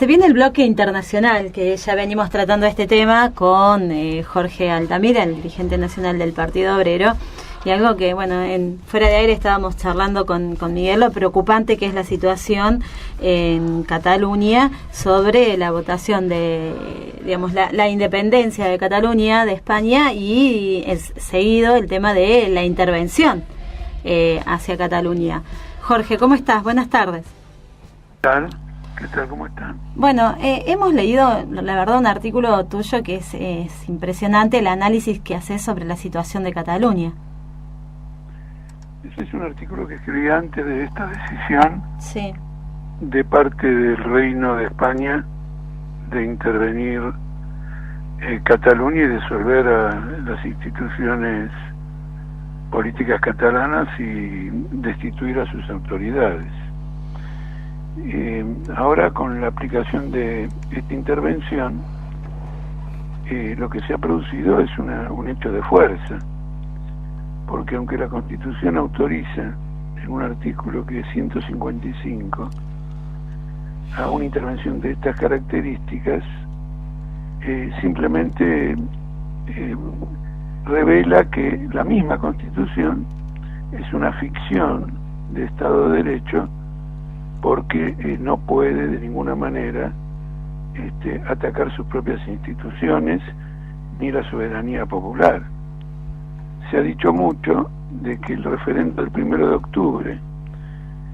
Se viene el bloque internacional, que ya venimos tratando este tema con Jorge Altamira, el dirigente nacional del Partido Obrero, y algo que, bueno, fuera de aire estábamos charlando con Miguel, lo preocupante que es la situación en Cataluña sobre la votación de, digamos, la independencia de Cataluña, de España, y es seguido el tema de la intervención hacia Cataluña. Jorge, ¿cómo estás? Buenas tardes. ¿Qué tal? ¿Cómo están? Bueno, hemos leído, la verdad, un artículo tuyo que es impresionante, el análisis que haces sobre la situación de Cataluña. Ese es un artículo que escribí antes de esta decisión, sí, de parte del Reino de España de intervenir Cataluña y disolver a las instituciones políticas catalanas y destituir a sus autoridades. Ahora, con la aplicación de esta intervención, lo que se ha producido es un hecho de fuerza, porque aunque la Constitución autoriza en un artículo que es 155 a una intervención de estas características, simplemente revela que la misma Constitución es una ficción de Estado de Derecho, porque no puede de ninguna manera atacar sus propias instituciones ni la soberanía popular. Se ha dicho mucho de que el referendo del 1 de octubre,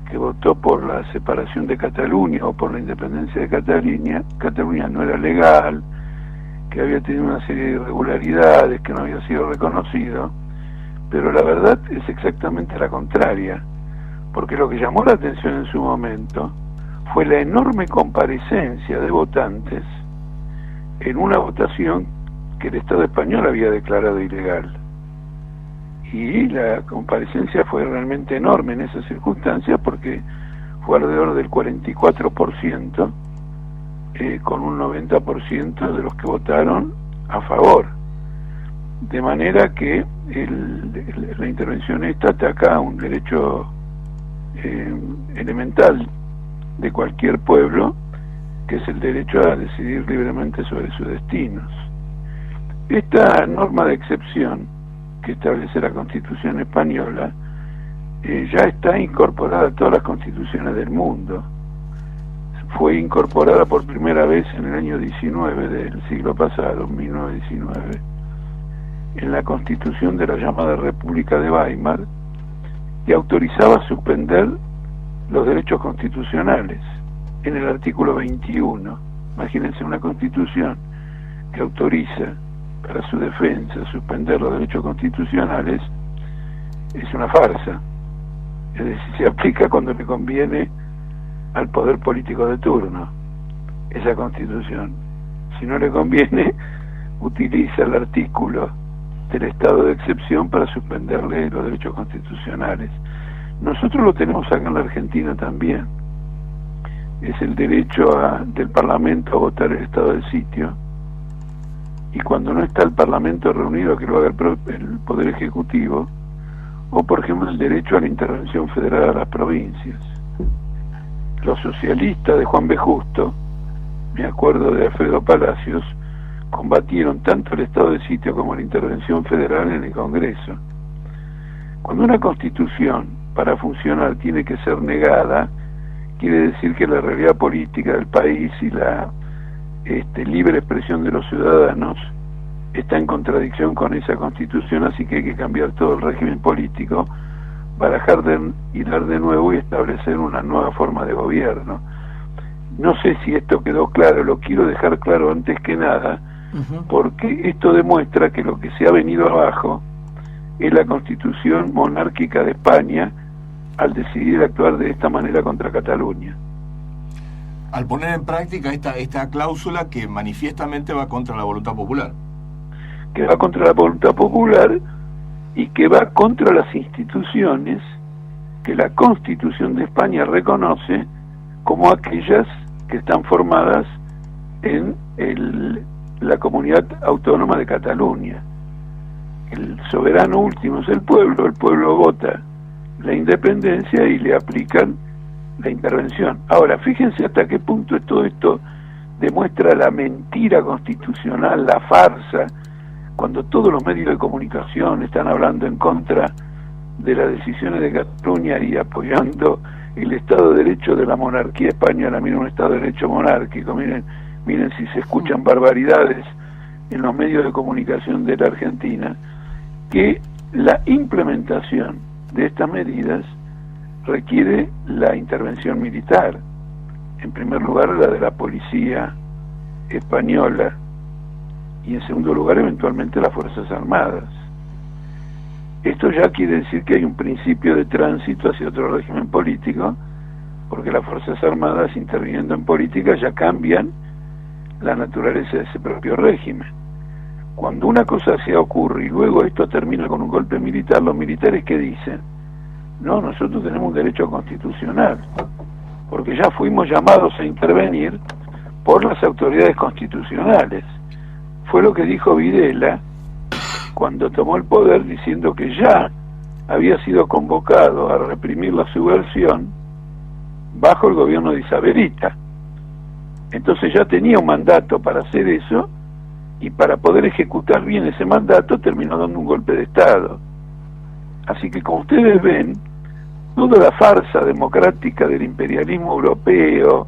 que votó por la separación de Cataluña o por la independencia de Cataluña no era legal, que había tenido una serie de irregularidades, que no había sido reconocido, pero la verdad es exactamente la contraria, porque lo que llamó la atención en su momento fue la enorme comparecencia de votantes en una votación que el Estado español había declarado ilegal. Y la comparecencia fue realmente enorme en esas circunstancias, porque fue alrededor del 44%, con un 90% de los que votaron a favor. De manera que la intervención esta ataca un derecho elemental de cualquier pueblo, que es el derecho a decidir libremente sobre sus destinos. Esta norma de excepción que establece la Constitución española ya está incorporada a todas las constituciones del mundo. Fue incorporada por primera vez en el año 19 del siglo pasado, 1919, en la Constitución de la llamada República de Weimar, que autorizaba suspender los derechos constitucionales en el artículo 21. Imagínense una constitución que autoriza para su defensa suspender los derechos constitucionales. Es una farsa. Es decir, se aplica cuando le conviene al poder político de turno esa constitución. Si no le conviene, utiliza el artículo del estado de excepción para suspenderle los derechos constitucionales. Nosotros lo tenemos acá en la Argentina también. Es el derecho del Parlamento a votar el estado de sitio, y cuando no está el Parlamento reunido, que lo haga el Poder Ejecutivo, o por ejemplo el derecho a la intervención federal a las provincias. Los socialistas de Juan B. Justo, me acuerdo de Alfredo Palacios, combatieron tanto el estado de sitio como la intervención federal en el Congreso. Cuando una constitución para funcionar tiene que ser negada, quiere decir que la realidad política del país y la libre expresión de los ciudadanos está en contradicción con esa constitución, así que hay que cambiar todo el régimen político, barajar y dar de nuevo y establecer una nueva forma de gobierno. No sé si esto quedó claro, lo quiero dejar claro antes que nada, porque esto demuestra que lo que se ha venido abajo es la constitución monárquica de España al decidir actuar de esta manera contra Cataluña. Al poner en práctica esta cláusula que manifiestamente va contra la voluntad popular. Que va contra la voluntad popular y que va contra las instituciones que la Constitución de España reconoce como aquellas que están formadas en la comunidad autónoma de Cataluña. El soberano último es el pueblo vota la independencia y le aplican la intervención. Ahora, fíjense hasta qué punto todo esto que muestra la mentira constitucional, la farsa, cuando todos los medios de comunicación están hablando en contra de las decisiones de Cataluña y apoyando el Estado de Derecho de la monarquía española. Miren, un Estado de Derecho monárquico, miren si se escuchan barbaridades en los medios de comunicación de la Argentina, que la implementación de estas medidas requiere la intervención militar. En primer lugar, la de la policía española, y en segundo lugar, eventualmente, las Fuerzas Armadas. Esto ya quiere decir que hay un principio de tránsito hacia otro régimen político, porque las Fuerzas Armadas, interviniendo en política, ya cambian la naturaleza de ese propio régimen. Cuando una cosa así ocurre y luego esto termina con un golpe militar, los militares, ¿qué dicen? No, nosotros tenemos un derecho constitucional, porque ya fuimos llamados a intervenir por las autoridades constitucionales. Fue lo que dijo Videla cuando tomó el poder, diciendo que ya había sido convocado a reprimir la subversión bajo el gobierno de Isabelita. Entonces ya tenía un mandato para hacer eso, y para poder ejecutar bien ese mandato terminó dando un golpe de Estado. Así que, como ustedes ven, toda la farsa democrática del imperialismo europeo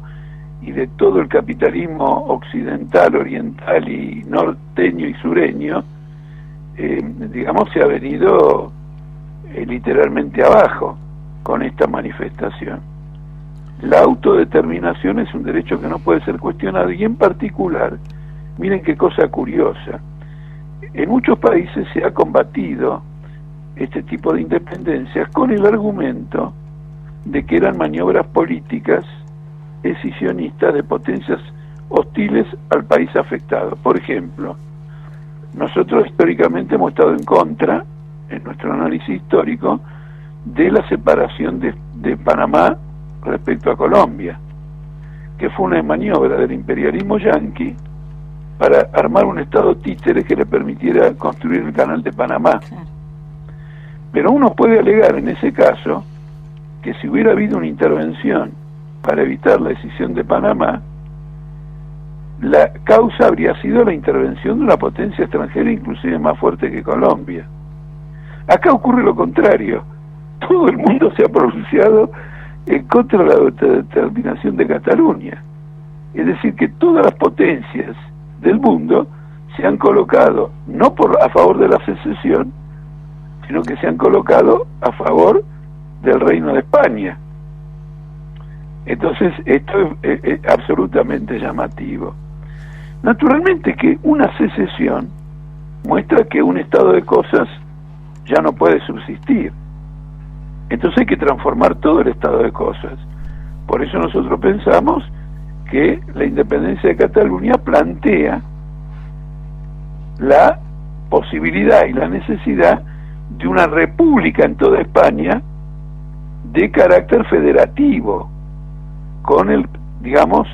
y de todo el capitalismo occidental, oriental y norteño y sureño, digamos, se ha venido literalmente abajo con esta manifestación. La autodeterminación es un derecho que no puede ser cuestionado, y en particular, miren qué cosa curiosa, en muchos países se ha combatido este tipo de independencias con el argumento de que eran maniobras políticas escisionistas de potencias hostiles al país afectado. Por ejemplo, nosotros históricamente hemos estado en contra, en nuestro análisis histórico, de la separación de Panamá respecto a Colombia, que fue una maniobra del imperialismo yanqui para armar un estado títere que le permitiera construir el canal de Panamá. Pero uno puede alegar en ese caso que si hubiera habido una intervención para evitar la decisión de Panamá, la causa habría sido la intervención de una potencia extranjera inclusive más fuerte que Colombia. Acá ocurre lo contrario. Todo el mundo se ha pronunciado en contra de la autodeterminación de Cataluña. Es decir, que todas las potencias del mundo se han colocado no a favor de la secesión, sino que se han colocado a favor del Reino de España. Entonces esto es absolutamente llamativo. Naturalmente que una secesión muestra que un estado de cosas ya no puede subsistir. Entonces hay que transformar todo el estado de cosas. Por eso nosotros pensamos que la independencia de Cataluña plantea la posibilidad y la necesidad de una república en toda España de carácter federativo, con el, digamos,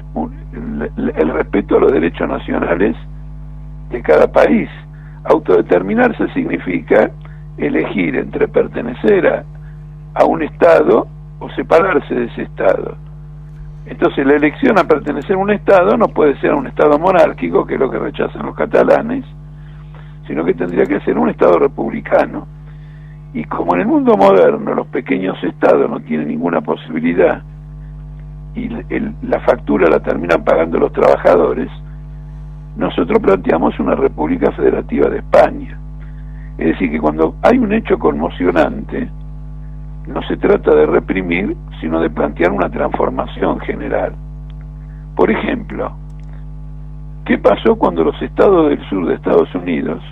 el respeto a los derechos nacionales de cada país. Autodeterminarse significa elegir entre pertenecer a un Estado o separarse de ese Estado. Entonces la elección a pertenecer a un Estado no puede ser a un Estado monárquico, que es lo que rechazan los catalanes, sino que tendría que ser un Estado republicano. Y como en el mundo moderno los pequeños Estados no tienen ninguna posibilidad y la factura la terminan pagando los trabajadores, nosotros planteamos una República Federativa de España. Es decir, que cuando hay un hecho conmocionante, no se trata de reprimir, sino de plantear una transformación general. Por ejemplo, ¿qué pasó cuando los estados del sur de Estados Unidos,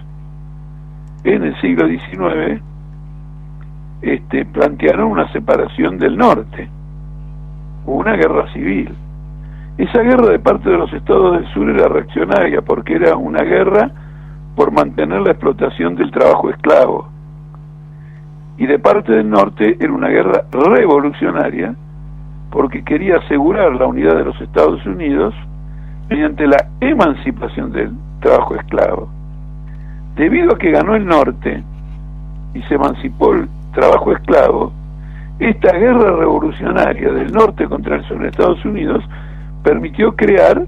en el siglo XIX, plantearon una separación del norte? Hubo una guerra civil. Esa guerra de parte de los estados del sur era reaccionaria, porque era una guerra por mantener la explotación del trabajo esclavo. Y de parte del norte era una guerra revolucionaria, porque quería asegurar la unidad de los Estados Unidos mediante la emancipación del trabajo esclavo. Debido a que ganó el norte y se emancipó el trabajo esclavo, esta guerra revolucionaria del norte contra el sur de Estados Unidos permitió crear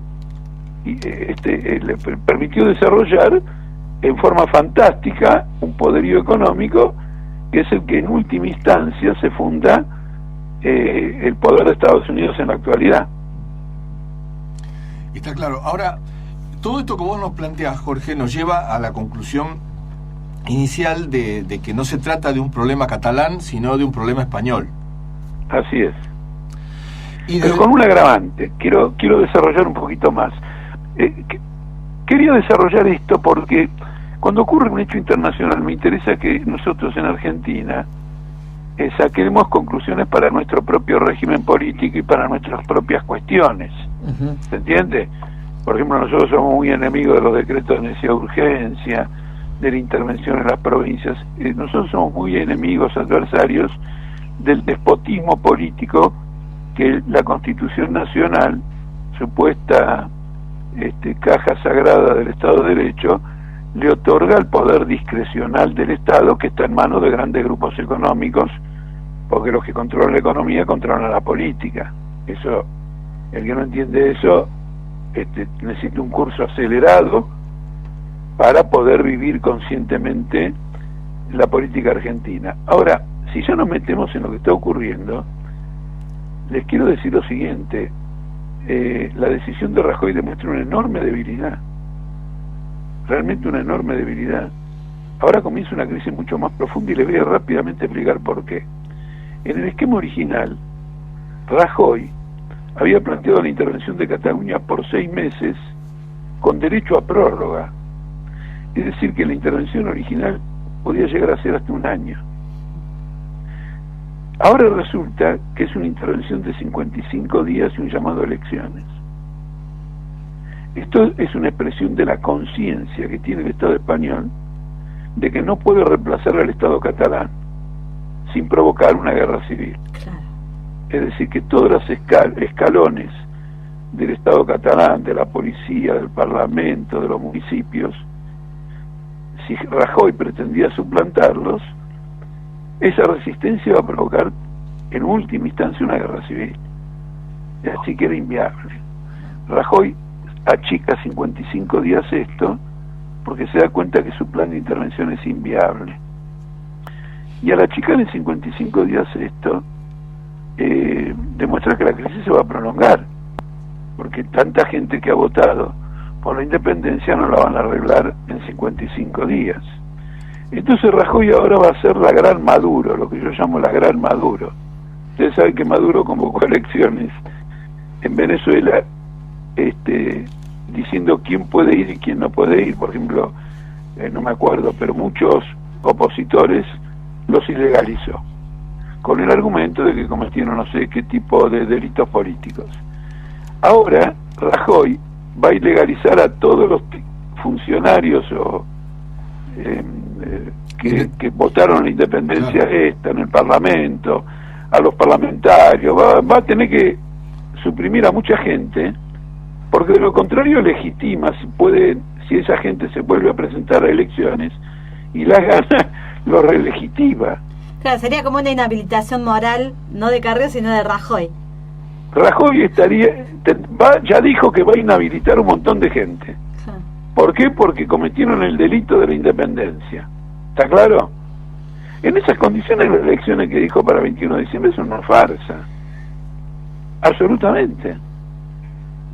le permitió desarrollar en forma fantástica un poderío económico que es el que en última instancia se funda el poder de Estados Unidos en la actualidad. Está claro. Ahora, todo esto que vos nos planteás, Jorge, nos lleva a la conclusión inicial de que no se trata de un problema catalán, sino de un problema español. Así es. Pero con un agravante. Quiero desarrollar un poquito más. Quería desarrollar esto porque cuando ocurre un hecho internacional me interesa que nosotros en Argentina saquemos conclusiones para nuestro propio régimen político y para nuestras propias cuestiones. ¿Se entiende? Por ejemplo, nosotros somos muy enemigos de los decretos de necesidad de urgencia, de la intervención en las provincias. Nosotros somos muy enemigos, adversarios del despotismo político que la Constitución Nacional, supuesta caja sagrada del Estado de Derecho, le otorga el poder discrecional del Estado, que está en manos de grandes grupos económicos, porque los que controlan la economía controlan la política. Eso, el que no entiende eso, necesita un curso acelerado para poder vivir conscientemente la política argentina. Ahora, si ya nos metemos en lo que está ocurriendo, les quiero decir lo siguiente: la decisión de Rajoy demuestra una enorme debilidad, realmente una enorme debilidad. Ahora comienza una crisis mucho más profunda y les voy a rápidamente explicar por qué. En el esquema original, Rajoy había planteado la intervención de Cataluña por 6 meses con derecho a prórroga. Es decir, que la intervención original podía llegar a ser hasta 1 año. Ahora resulta que es una intervención de 55 días y un llamado a elecciones. Esto es una expresión de la conciencia que tiene el Estado español de que no puede reemplazar al Estado catalán sin provocar una guerra civil. Claro. Es decir, que todos los escalones del Estado catalán, de la policía, del Parlamento, de los municipios, si Rajoy pretendía suplantarlos, esa resistencia va a provocar en última instancia una guerra civil. Así que era inviable. Rajoy achica 55 días esto porque se da cuenta que su plan de intervención es inviable. Y al achicar en 55 días esto, demuestra que la crisis se va a prolongar, porque tanta gente que ha votado por la independencia no la van a arreglar en 55 días. Entonces Rajoy ahora va a ser la gran Maduro, lo que yo llamo la gran Maduro. Ustedes saben que Maduro convocó elecciones en Venezuela, diciendo quién puede ir y quién no puede ir. Por ejemplo, no me acuerdo, pero muchos opositores los ilegalizó, con el argumento de que cometieron no sé qué tipo de delitos políticos. Ahora Rajoy va a ilegalizar a todos los funcionarios que votaron la independencia en el Parlamento, a los parlamentarios, va a tener que suprimir a mucha gente, porque de lo contrario legitima, si esa gente se vuelve a presentar a elecciones y las gana, lo relegitima. Claro, sería como una inhabilitación moral, no de Carrió, sino de Rajoy. Rajoy ya dijo que va a inhabilitar un montón de gente. Sí. ¿Por qué? Porque cometieron el delito de la independencia. ¿Está claro? En esas condiciones las elecciones que dijo para el 21 de diciembre son una farsa. Absolutamente.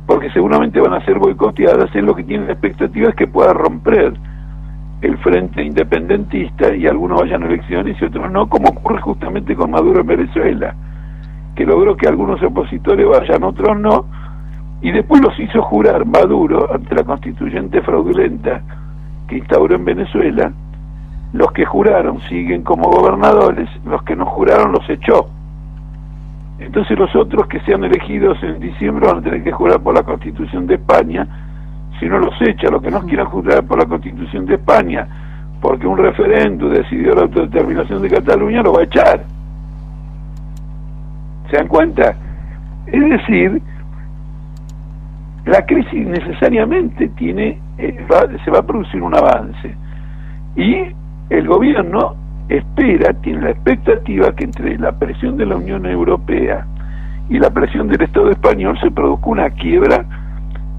Porque seguramente van a ser boicoteadas. En lo que tienen la expectativa es que pueda romper el frente independentista y algunos vayan a elecciones y otros no, como ocurre justamente con Maduro en Venezuela, que logró que algunos opositores vayan, otros no, y después los hizo jurar Maduro ante la constituyente fraudulenta que instauró en Venezuela. Los que juraron siguen como gobernadores, los que no juraron los echó. Entonces los otros que sean elegidos en diciembre van a tener que jurar por la Constitución de España. Si no los echa, los que no quieran jurar por la Constitución de España, porque un referéndum decidió la autodeterminación de Cataluña, lo va a echar. ¿Se dan cuenta? Es decir, la crisis necesariamente se va a producir un avance. Y el gobierno tiene la expectativa que entre la presión de la Unión Europea y la presión del Estado español se produzca una quiebra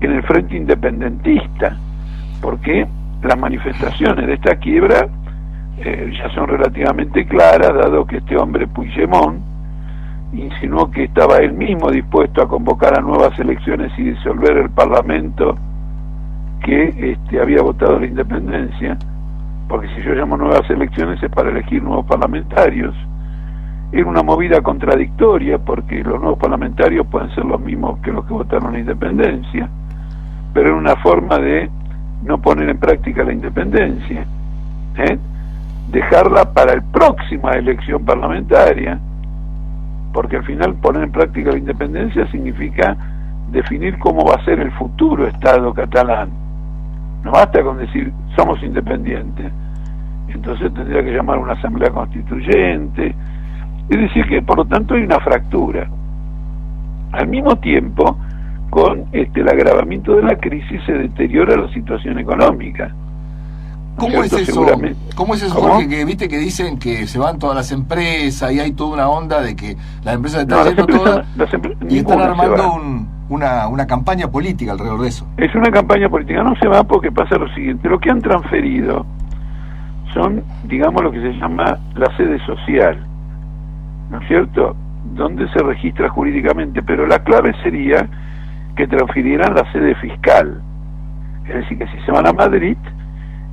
en el frente independentista, porque las manifestaciones de esta quiebra ya son relativamente claras, dado que este hombre Puigdemont insinuó que estaba él mismo dispuesto a convocar a nuevas elecciones y disolver el Parlamento que había votado la independencia, porque si yo llamo nuevas elecciones es para elegir nuevos parlamentarios. Era una movida contradictoria, porque los nuevos parlamentarios pueden ser los mismos que los que votaron la independencia, pero era una forma de no poner en práctica la independencia, dejarla para la próxima elección parlamentaria, porque al final poner en práctica la independencia significa definir cómo va a ser el futuro Estado catalán. No basta con decir somos independientes, entonces tendría que llamar a una asamblea constituyente, es decir que por lo tanto hay una fractura. Al mismo tiempo, con el agravamiento de la crisis se deteriora la situación económica. ¿Cómo es eso? ¿Cómo es eso, Jorge? Que viste que dicen que se van todas las empresas y hay toda una onda de que las empresas están yendo todas y están armando una campaña política alrededor de eso. Es una campaña política, no se va porque pasa lo siguiente, lo que han transferido son, digamos, lo que se llama la sede social, ¿no es cierto?, donde se registra jurídicamente, pero la clave sería que transfirieran la sede fiscal, es decir, que si se van a Madrid,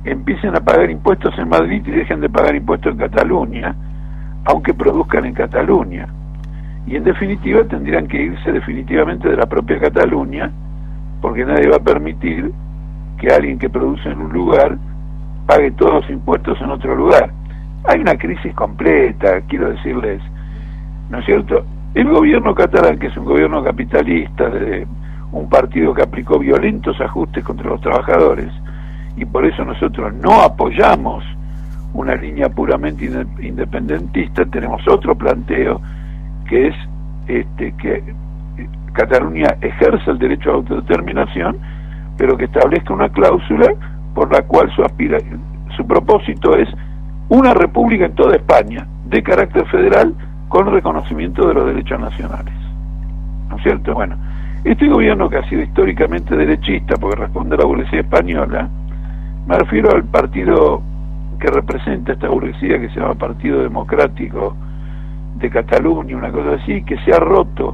empiecen a pagar impuestos en Madrid y dejen de pagar impuestos en Cataluña, aunque produzcan en Cataluña. Y en definitiva tendrían que irse definitivamente de la propia Cataluña, porque nadie va a permitir que alguien que produce en un lugar pague todos los impuestos en otro lugar. Hay una crisis completa, quiero decirles, ¿no es cierto? El gobierno catalán, que es un gobierno capitalista, de un partido que aplicó violentos ajustes contra los trabajadores, y por eso nosotros no apoyamos una línea puramente independentista, tenemos otro planteo, que es que Cataluña ejerza el derecho a autodeterminación, pero que establezca una cláusula por la cual su propósito es una república en toda España, de carácter federal, con reconocimiento de los derechos nacionales. ¿No es cierto? Bueno, este gobierno, que ha sido históricamente derechista, porque responde a la burguesía española, me refiero al partido que representa esta burguesía, que se llama Partido Democrático de Cataluña, una cosa así, que se ha roto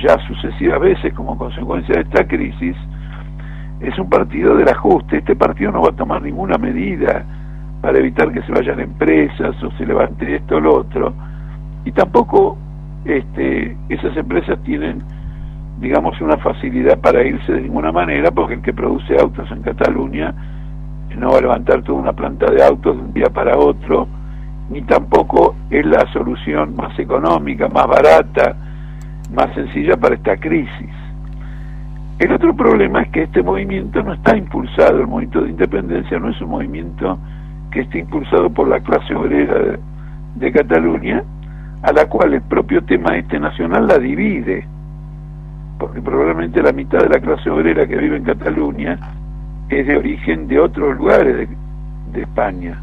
ya sucesivas veces como consecuencia de esta crisis. Es un partido del ajuste. Este partido no va a tomar ninguna medida para evitar que se vayan empresas o se levante esto o lo otro, y tampoco esas empresas tienen, digamos, una facilidad para irse de ninguna manera, porque el que produce autos en Cataluña no va a levantar toda una planta de autos de un día para otro, ni tampoco es la solución más económica, más barata, más sencilla para esta crisis. El otro problema es que este movimiento no está impulsado, el movimiento de independencia no es un movimiento que esté impulsado por la clase obrera de Cataluña, a la cual el propio tema nacional la divide, porque probablemente la mitad de la clase obrera que vive en Cataluña es de origen de otros lugares de España,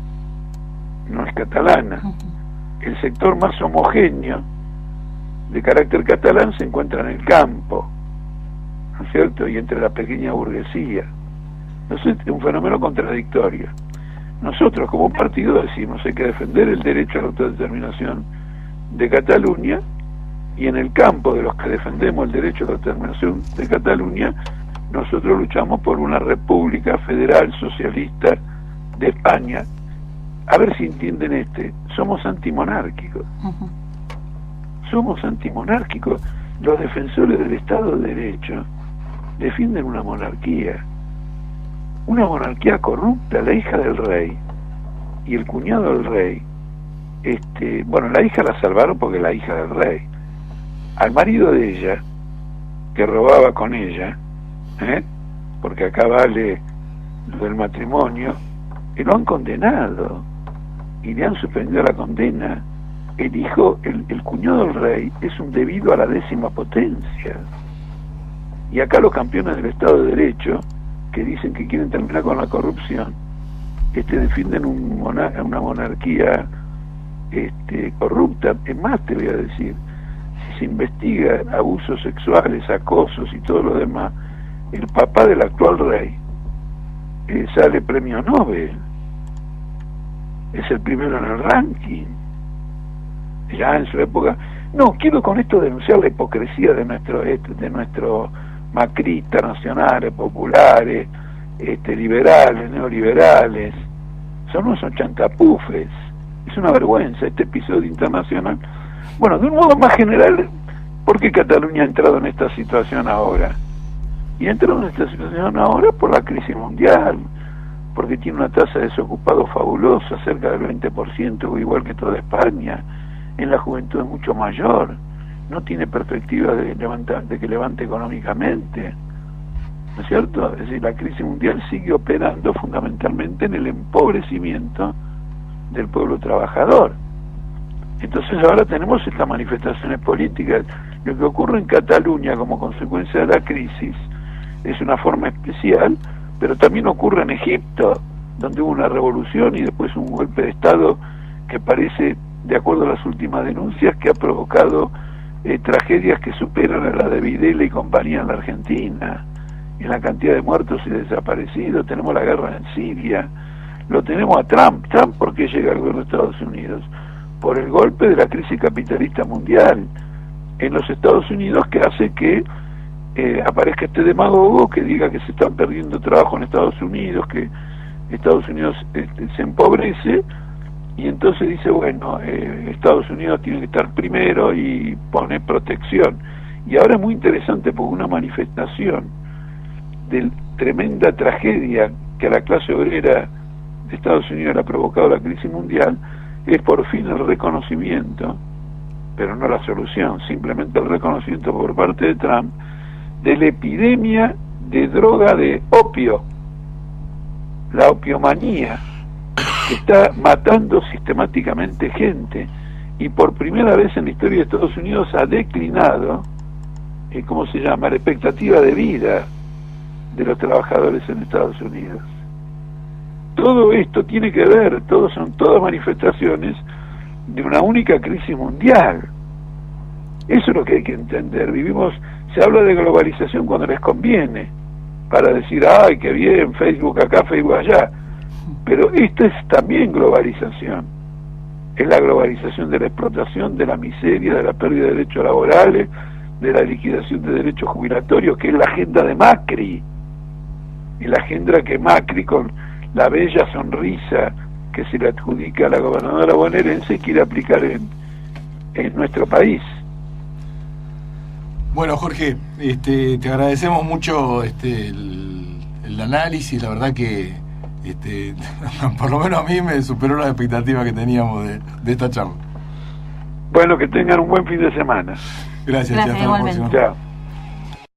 no es catalana. El sector más homogéneo de carácter catalán se encuentra en el campo, ¿no es cierto?, y entre la pequeña burguesía. Entonces es un fenómeno contradictorio. Nosotros como partido decimos hay que defender el derecho a la autodeterminación de Cataluña, y en el campo de los que defendemos el derecho a la autodeterminación de Cataluña, nosotros luchamos por una república federal socialista de España. A ver si entienden somos antimonárquicos. Somos antimonárquicos. Los defensores del Estado de Derecho defienden una monarquía corrupta. La hija del rey y el cuñado del rey, bueno, la hija la salvaron porque es la hija del rey. Al marido de ella, que robaba con ella, porque acá vale lo del matrimonio, y lo han condenado y le han suspendido la condena. El hijo, el cuñado del rey, es un debido a la 10ª potencia. Y acá los campeones del Estado de Derecho, que dicen que quieren terminar con la corrupción, defienden una monarquía corrupta. Es más, te voy a decir, si se investiga abusos sexuales, acosos y todo lo demás, el papá del actual rey sale premio Nobel, es el primero en el ranking. Ya en su época, no, quiero con esto denunciar la hipocresía de nuestro macristas, nacionales, populares, liberales, neoliberales. Son unos chantapufes. Es una vergüenza este episodio internacional. Bueno, de un modo más general, ¿por qué Cataluña ha entrado en esta situación ahora? Y ha entrado en esta situación ahora por la crisis mundial, porque tiene una tasa de desocupados fabulosa, cerca del 20%, igual que toda España. En la juventud es mucho mayor, no tiene perspectiva de que levante económicamente, ¿no es cierto? Es decir, la crisis mundial sigue operando fundamentalmente en el empobrecimiento del pueblo trabajador. Entonces ahora tenemos estas manifestaciones políticas. Lo que ocurre en Cataluña como consecuencia de la crisis es una forma especial, pero también ocurre en Egipto, donde hubo una revolución y después un golpe de Estado que parece, de acuerdo a las últimas denuncias, que ha provocado tragedias que superan a la de Videla y compañía en la Argentina, en la cantidad de muertos y desaparecidos. Tenemos la guerra en Siria, lo tenemos a Trump. ¿Trump por qué llega al gobierno de Estados Unidos? Por el golpe de la crisis capitalista mundial en los Estados Unidos, que hace que aparezca este demagogo que diga que se están perdiendo trabajo en Estados Unidos, que Estados Unidos se empobrece, y entonces dice, bueno, Estados Unidos tiene que estar primero y pone protección. Y ahora es muy interesante porque una manifestación de tremenda tragedia que a la clase obrera de Estados Unidos le ha provocado la crisis mundial es por fin el reconocimiento, pero no la solución, simplemente el reconocimiento por parte de Trump de la epidemia de droga de opio, la opiomanía, que está matando sistemáticamente gente, y por primera vez en la historia de Estados Unidos ha declinado, ¿cómo se llama?, la expectativa de vida de los trabajadores en Estados Unidos. Todo esto tiene que ver, son todas manifestaciones de una única crisis mundial. Eso es lo que hay que entender. Se habla de globalización cuando les conviene, para decir, ay, qué bien, Facebook acá, Facebook allá. Pero esto es también globalización. Es la globalización de la explotación, de la miseria, de la pérdida de derechos laborales, de la liquidación de derechos jubilatorios, que es la agenda de Macri. Y la agenda que Macri, con la bella sonrisa que se le adjudica a la gobernadora bonaerense, quiere aplicar en nuestro país. Bueno, Jorge, te agradecemos mucho el análisis. La verdad que por lo menos a mí me superó las expectativas que teníamos de esta charla. Bueno, que tengan un buen fin de semana. Gracias, hasta la próxima. Chao.